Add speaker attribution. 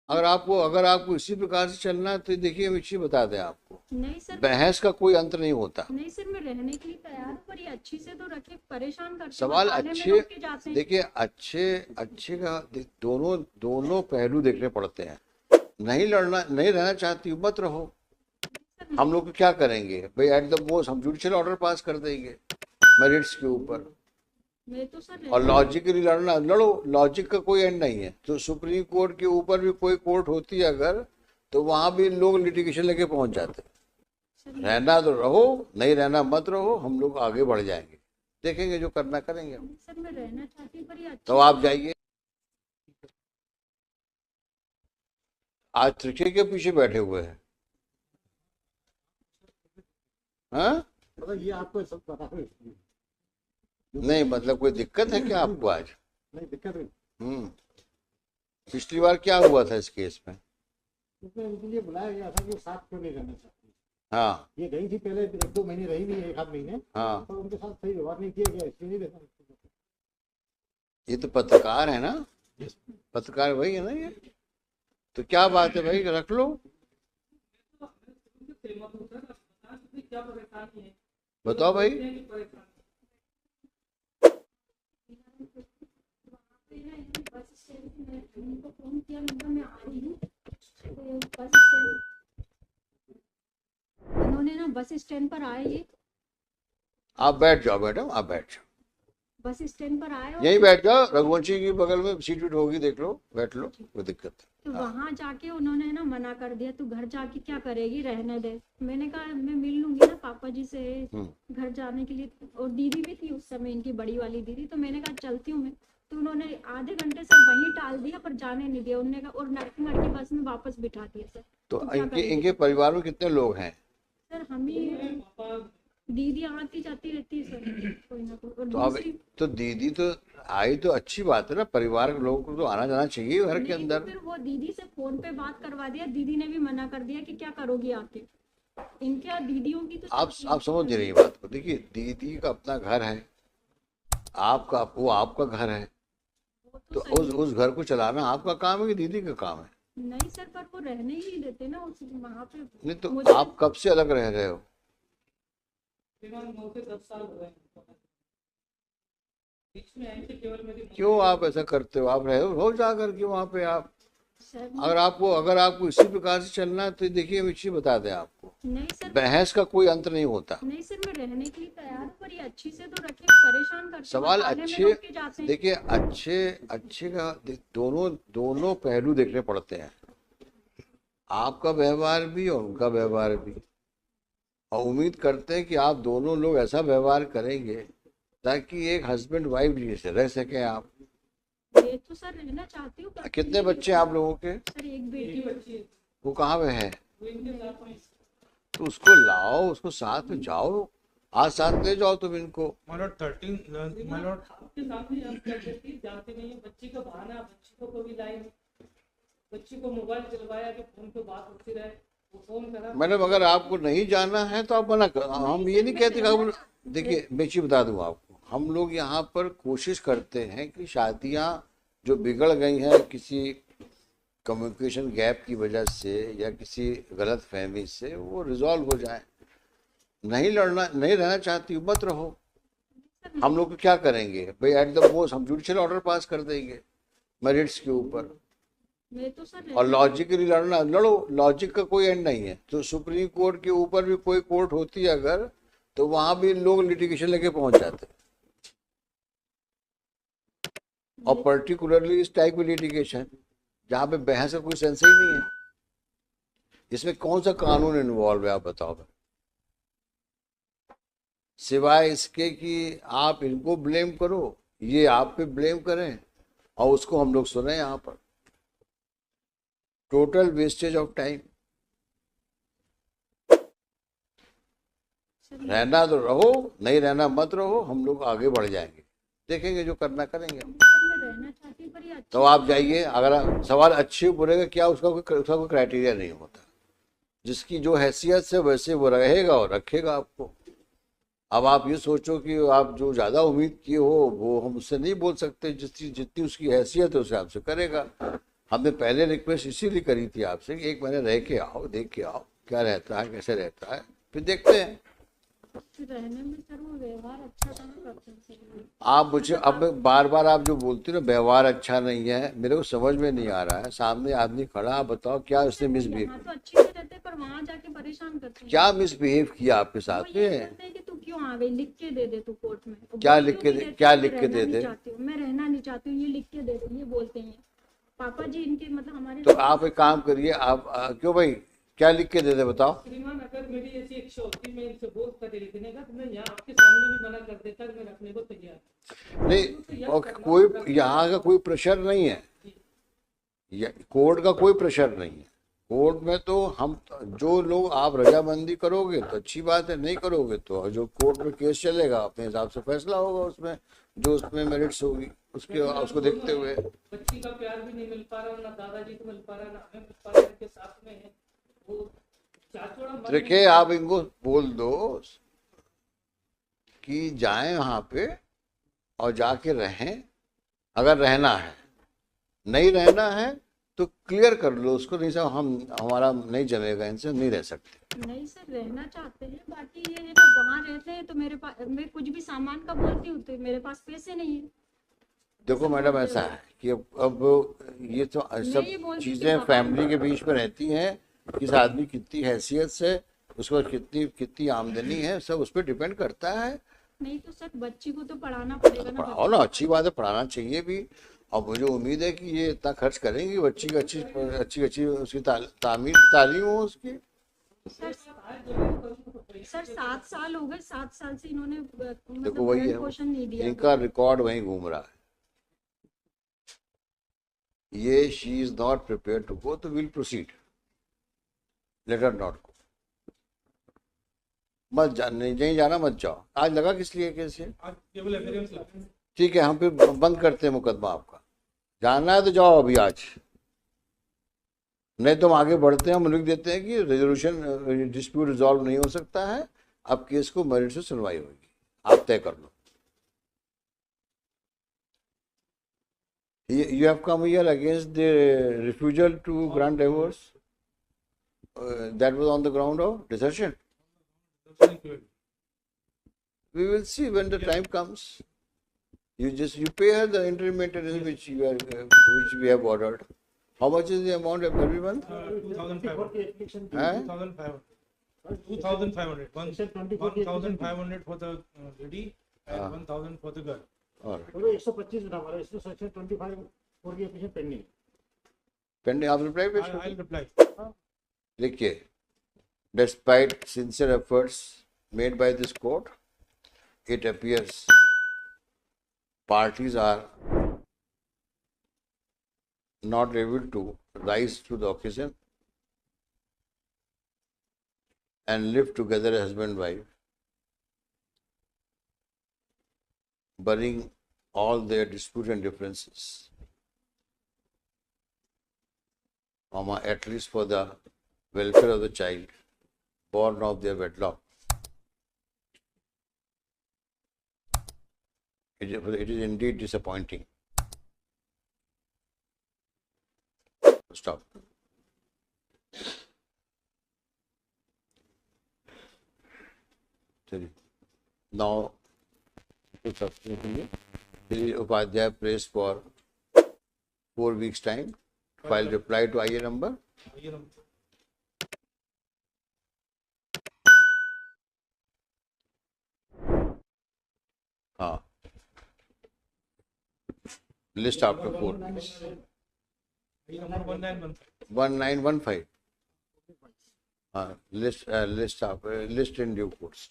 Speaker 1: अगर आपको इसी प्रकार से चलना है तो देखिए हम एक चीज बता दें आपको,
Speaker 2: नहीं सर,
Speaker 1: बहस का कोई अंत नहीं होता।
Speaker 2: नहीं सर, मैं रहने के लिए तैयार हूँ, पर ये अच्छी से तो रखे, परेशान करते हैं,
Speaker 1: सवाल
Speaker 2: थाने में
Speaker 1: अच्छे,
Speaker 2: रोक के जाते हैं।
Speaker 1: देखिए अच्छे अच्छे का दोनों दोनों पहलू देखने पड़ते हैं। नहीं लड़ना, नहीं रहना चाहती हो, मत रहो।
Speaker 2: सर
Speaker 1: हम लोग क्या करेंगे भाई, एट द मोस्ट हम जुडिशियल ऑर्डर पास कर देंगे मेरिट्स के ऊपर।
Speaker 2: मैं तो सर
Speaker 1: और
Speaker 2: रहना,
Speaker 1: लॉजिकली लड़ना, लड़ो, लॉजिक का कोई एंड नहीं है। तो सुप्रीम कोर्ट के ऊपर भी कोई कोर्ट होती है अगर, तो वहां भी लोग लिटिगेशन लेके पहुंच जाते हैं।
Speaker 2: सर
Speaker 1: रहना तो रहो, नहीं रहना मत रहो, हम लोग आगे बढ़ जाएंगे, देखेंगे जो करना करेंगे हम।
Speaker 2: सर मैं रहना चाहती हूँ, पर ये
Speaker 1: तो
Speaker 2: अच्छी,
Speaker 1: आप जाइए, आज त्रिचे के पीछे बैठे हुए हैं। हाँ,
Speaker 3: मतलब ये आपको सब पता है?
Speaker 1: नहीं मतलब कोई दिक्कत है क्या आपको आज?
Speaker 3: नहीं दिक्कत नहीं।
Speaker 1: पिछली बार क्या हुआ था इस केस में?
Speaker 3: इसमें उनके लिए बुलाया गया था कि वो साथ क्यों नहीं रहना चाहती।
Speaker 1: हाँ
Speaker 3: ये गई थी पहले, 1-2 महीने रही भी, 1 आध महीने,
Speaker 1: हाँ,
Speaker 3: पर उनके साथ सही व्यवहार नहीं किया गया, इसलिए नहीं रहना।
Speaker 1: ये तो पत्रकार है ना, पत्रकार वही है ना ये। तो क्या बात है भाई, रख लो, बताओ भाई।
Speaker 2: बस स्टैंड में उनको फोन किया, मैं आ रही हूँ, तो बस स्टैंड, उन्होंने ना बस स्टैंड पर आए, ये
Speaker 1: आप बैठ जाओ मैडम, आप बैठ जाओ,
Speaker 2: बस स्टैंड पर आए, और
Speaker 1: यहीं बैठ जाओ, रघुवंशी की बगल में सीट वीट होगी, देख लो, बैठ लो, कोई दिक्कत
Speaker 2: तो
Speaker 1: नहीं। हाँ,
Speaker 2: वहां जाके उन्होंने ना मना कर दिया, तू घर जाके क्या करेगी, रहने दे। मैंने कहा मैं मिल लूंगी ना पापा जी से घर जाने के लिए, और दीदी भी थी उस समय, इनकी बड़ी वाली दीदी, तो मैंने कहा चलती हूँ मैं। तो उन्होंने आधे घंटे से वहीं टाल दिया, पर जाने नहीं दिया उन्होंने कहा, और नरसिंहगढ़ की बस में वापस बिठा दिया। सर
Speaker 1: तो
Speaker 2: क्या
Speaker 1: इनके
Speaker 2: करेगी?
Speaker 1: इनके परिवार में कितने लोग हैं?
Speaker 2: सर हम ही, दीदी आती जाती रहती है सर, कोई ना कोई, और
Speaker 1: तो अब
Speaker 2: दूसरी,
Speaker 1: तो दीदी तो आई, तो अच्छी बात है ना, परिवार के लोगों को तो आना जाना चाहिए घर के
Speaker 2: नहीं, तो
Speaker 1: अंदर।
Speaker 2: फिर वो दीदी से फोन पे बात करवा दिया, दीदी ने भी मना कर दिया कि क्या करोगी आके। इनके दीदियों की तो
Speaker 1: आप समझ नहीं रही बात को। देखिए दीदी का अपना घर है, आपका वो आपका घर है,
Speaker 2: वो तो
Speaker 1: तो
Speaker 2: सही
Speaker 1: उस घर को चलाना आपका काम है कि दीदी का काम है?
Speaker 2: नहीं सर, पर वो रहने ही नहीं देते ना उस वहां पे।
Speaker 1: नहीं तो
Speaker 2: मुझे
Speaker 1: आप कब से अलग रह रहे हो?
Speaker 4: 9 से 10 साल हुए हैं। बीच में आई थी केवल मेरी
Speaker 1: क्यों आप ऐसा करते हो? आप रहे हो जा करके वहां पे आप।
Speaker 2: सर,
Speaker 1: अगर आपको इसी प्रकार से चलना है तो देखिए हम एक चीज बता दें आपको,
Speaker 2: नहीं सर,
Speaker 1: बहस का कोई अंत नहीं होता।
Speaker 2: नहीं सर, मैं रहने के लिए तैयार हूँ, पर ये अच्छी से तो रखे, परेशान करते हैं,
Speaker 1: सवाल
Speaker 2: थाने में
Speaker 1: अच्छे,
Speaker 2: रोक के जाते हैं।
Speaker 1: देखिए अच्छे अच्छे का दोनों दोनों पहलू देखने पड़ते हैं। आपका व्यवहार भी और उनका व्यवहार भी, और उम्मीद करते हैं कि आप दोनों लोग ऐसा व्यवहार करेंगे ताकि एक हस्बैंड वाइफ जैसे रह सके आप।
Speaker 2: ये तो सर रहना चाहती हूँ, पर
Speaker 1: कितने बच्चे हैं आप लोगों के?
Speaker 2: सर एक बेटी है।
Speaker 1: वो कहाँ पे है?
Speaker 4: वो इनके साथ में
Speaker 1: तो उसको लाओ, उसको साथ में जाओ, आज साथ ले जाओ तुम इनको।
Speaker 5: My lord, 13, my lord,
Speaker 4: आपके सामने आप क्या करती जानते नहीं है, बच्ची का बहाना, बच्ची को कभी लाई नहीं, बच्ची को मोबाइल दिलवाया कि फोन पे बात होती रहे, वो फोन करा।
Speaker 1: मैडम अगर आपको नहीं जाना है तो आप मना कर, हम ये नहीं कहते कि आप, देखिए मैं चीज बता दूं आपको, हम लोग यहाँ पर कोशिश करते हैं कि शादियाँ जो बिगड़ गई हैं किसी कम्युनिकेशन गैप की वजह से या किसी गलत फहमी से, वो रिजॉल्व हो जाए। नहीं लड़ना, नहीं रहना चाहती हो, मत रहो। हम लोग क्या करेंगे भाई, एट द मोस्ट हम जुडिशियल ऑर्डर पास कर देंगे मेरिट्स के ऊपर।
Speaker 2: मैं तो सर
Speaker 1: और लॉजिकली लड़ना, लड़ो, लॉजिक का कोई एंड नहीं है। तो सुप्रीम कोर्ट के ऊपर भी कोई कोर्ट होती है अगर, तो वहां भी लोग लिटिगेशन लेके पहुंच जाते हैं। और पर्टिकुलरली इस टाइप की लिटिगेशन जहाँ पे बहस का कोई सेंस ही नहीं है। इसमें कौन सा कानून इन्वॉल्व है आप बताओ? सिवाय इसके कि आप इनको ब्लेम करो, ये आप पे ब्लेम करें, और उसको हम लोग सुने यहाँ पर। Total wastage of time. रहना तो रहो, नहीं रहना मत रहो, हम लोग आगे बढ़ जाएंगे, देखेंगे जो करना करेंगे हम।
Speaker 2: सर मैं रहना चाहती हूँ, पर ये
Speaker 1: तो आप जाइए। अगर सवाल अच्छे बुरे का क्या, उसका कोई क्राइटेरिया नहीं होता। जिसकी जो हैसियत से वैसे वो रहेगा और रखेगा आपको। अब आप ये सोचो कि आप जो ज़्यादा उम्मीद किए हो वो हम उससे नहीं बोल सकते, जितनी उसकी हैसियत है उसे आपसे करेगा। हमने पहले रिक्वेस्ट इसीलिए करी थी आपसे कि 1 महीने रह के आओ, देख के आओ क्या रहता है, कैसे रहता है, फिर देखते हैं।
Speaker 2: रहने में सर वो व्यवहार अच्छा कहाँ करते हैं सर।
Speaker 1: आप मुझे अब बार बार आप जो बोलते हो ना व्यवहार अच्छा नहीं है, मेरे को समझ में नहीं आ रहा है। सामने आदमी खड़ा, आप बताओ क्या उसने मिसबिहेव,
Speaker 2: यहाँ तो अच्छे से रहते पर वहाँ जाके परेशान करते हैं।
Speaker 1: क्या मिसबिहेव किया आपके
Speaker 2: वो
Speaker 1: साथ
Speaker 2: ये
Speaker 1: में?
Speaker 2: कहते हैं कि तू क्यों आ गई, लिख के दे दे तू कोर्ट में। और
Speaker 1: क्या
Speaker 2: बोल
Speaker 1: लिख
Speaker 2: क्यों
Speaker 1: के
Speaker 2: नहीं
Speaker 1: दे-
Speaker 2: देते,
Speaker 1: क्या
Speaker 2: मैं
Speaker 1: लिख के
Speaker 2: रहना
Speaker 1: दे
Speaker 2: नहीं
Speaker 1: दे?
Speaker 2: चाहती हूँ, मैं रहना नहीं चाहती हूँ, ये लिख के दे दो, ये बोलते हैं पापा जी इनके, मतलब हमारे।
Speaker 1: तो आप एक काम करिए, आप क्यों भाई, क्या लिख के दे दे बताओ?
Speaker 4: श्रीमान, अगर मेरी ऐसी इच्छा होती मैं इनसे बोलता थे लिखने का, तो मैं यहाँ आपके सामने भी मना कर देता कि मैं रखने को तैयार हूँ।
Speaker 1: नहीं, और कोई यहाँ का कोई प्रेशर नहीं है, कोर्ट का कोई प्रेशर नहीं है। कोर्ट में तो हम जो लोग, आप रजामंदी करोगे तो अच्छी बात है, नहीं करोगे तो जो कोर्ट में केस चलेगा अपने हिसाब से फैसला होगा उसमें, जो उसमें मेरिट्स होगी उसके उसको देखते हुए।
Speaker 4: बच्ची का प्यार भी नहीं मिल पा रहा, ना दादाजी को मिल पा रहा, ना हमें मिल पा रहा, इनके साथ में है वो चाचोड़ा मन
Speaker 1: देखिए, आप इनको बोल दो कि जाएं वहां पे और जाके रहें, अगर रहना है। नहीं रहना है तो क्लियर कर लो उसको, नहीं साहब हम हमारा नहीं जमेगा, इनसे नहीं रह सकते।
Speaker 2: नहीं सर, रहना चाहते हैं, बाकी ये है ना वहाँ रहते हैं तो मेरे पास, मैं कुछ भी सामान का बोलती हूँ तो मेरे पास पैसे नहीं है।
Speaker 1: देखो मैडम, ऐसा है कि अब ये तो
Speaker 2: ये
Speaker 1: सब
Speaker 2: बोलती थी
Speaker 1: चीजें
Speaker 2: बाबा।
Speaker 1: फैमिली के बीच में रहती हैं, किस आदमी कितनी हैसियत से, उसको कितनी कितनी आमदनी है, सब उस पर डिपेंड करता है।
Speaker 2: नहीं तो सर बच्ची को तो पढ़ाना पड़ेगा ना।
Speaker 1: पढ़ाओ ना, अच्छी बात है, पढ़ाना चाहिए भी। और मुझे उम्मीद है कि ये इतना खर्च करेंगी, बच्ची की अच्छी अच्छी अच्छी उसकी तालीम हो उसकी।
Speaker 2: सर 7 साल हो गए, 7 साल से इन्होंने मतलब
Speaker 1: देखो वही
Speaker 2: भरण
Speaker 1: है,
Speaker 2: पोषण नहीं दिया।
Speaker 1: इनका रिकॉर्ड वहीं घूम रहा है। ये she is not prepare to go, तो will proceed, let her not go. मत जा, नहीं जाना, मत जाओ। आज लगा किस लिए केस है?
Speaker 5: आज केवल एफिडेविट लगा।
Speaker 1: ठीक है, हम फिर बंद करते हैं मुकदमा आपका। जाना है तो जाओ अभी आज, नहीं तो हम आगे बढ़ते हैं। हम लिख देते हैं कि रेजोल्यूशन डिस्प्यूट रिजॉल्व नहीं हो सकता है, अब केस को मेरिट से सुनवाई होगी, आप तय कर लो। You have come here against the refusal to grant divorce. That was on the ground of desertion. We will see when the time comes. You pay her the interim maintenance which which we have ordered. How much is the amount every month?
Speaker 5: 2,500.
Speaker 1: Huh?
Speaker 5: 2,500.
Speaker 3: 24
Speaker 5: 1,500 for the lady and 1,000 for the girl.
Speaker 1: All right.
Speaker 3: बोलो 125 ना हमारा, इसमें section 25 4 की application pending.
Speaker 1: Pending, आप reply पेश
Speaker 5: I'll
Speaker 1: करो।
Speaker 5: reply.
Speaker 1: देखिए, despite sincere efforts made by this court, it appears parties are not able to rise to the occasion and live together as husband and wife, burying all their disputes and differences, at least for the welfare of the child born of their wedlock. It is indeed disappointing. Stop. चलिए, now Upadhyay prays for 4 weeks time. File reply to IA number.
Speaker 5: ये ना-
Speaker 1: हाँ, list after 4 weeks.
Speaker 5: ये number 1915.
Speaker 1: 1915. हाँ, list in due course.